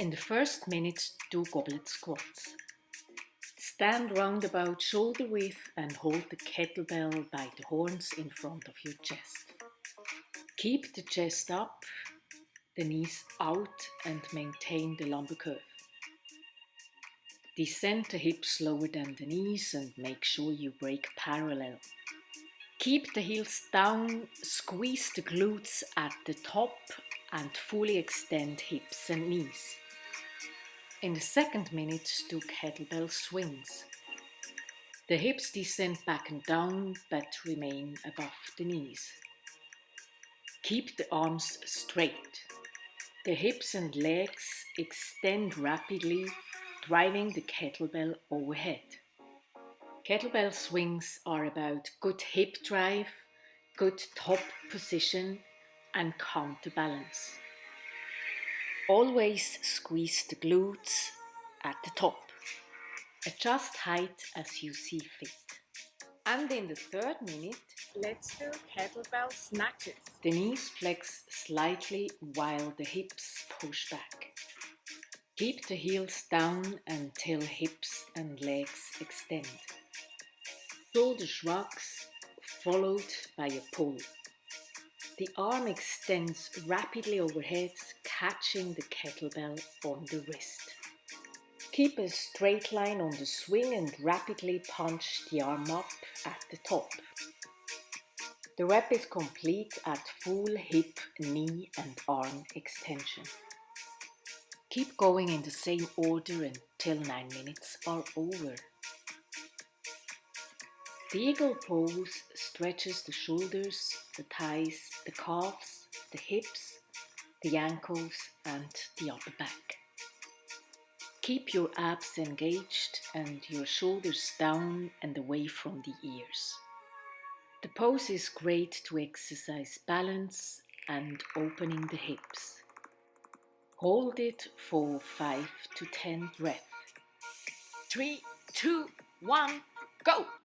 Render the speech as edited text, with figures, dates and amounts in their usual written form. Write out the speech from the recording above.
In the first minute, do goblet squats. Stand round about shoulder width and hold the kettlebell by the horns in front of your chest. Keep the chest up, the knees out and maintain the lumbar curve. Descend the hips lower than the knees and make sure you break parallel. Keep the heels down, squeeze the glutes at the top and fully extend hips and knees. In the second minute, do kettlebell swings. The hips descend back and down but remain above the knees. Keep the arms straight. The hips and legs extend rapidly, driving the kettlebell overhead. Kettlebell swings are about good hip drive, good top position and counterbalance. Always squeeze the glutes at the top. Adjust height as you see fit. And in the third minute, let's do kettlebell snatches. The knees flex slightly while the hips push back. Keep the heels down until hips and legs extend. Shoulder shrugs followed by a pull. The arm extends rapidly overhead, catching the kettlebell on the wrist. Keep a straight line on the swing and rapidly punch the arm up at the top. The rep is complete at full hip, knee and arm extension. Keep going in the same order until 9 minutes are over. The eagle pose stretches the shoulders, the thighs, the calves, the hips, the ankles and the upper back. Keep your abs engaged and your shoulders down and away from the ears. The pose is great to exercise balance and opening the hips. Hold it for 5 to 10 breaths. 3, 2, 1, go!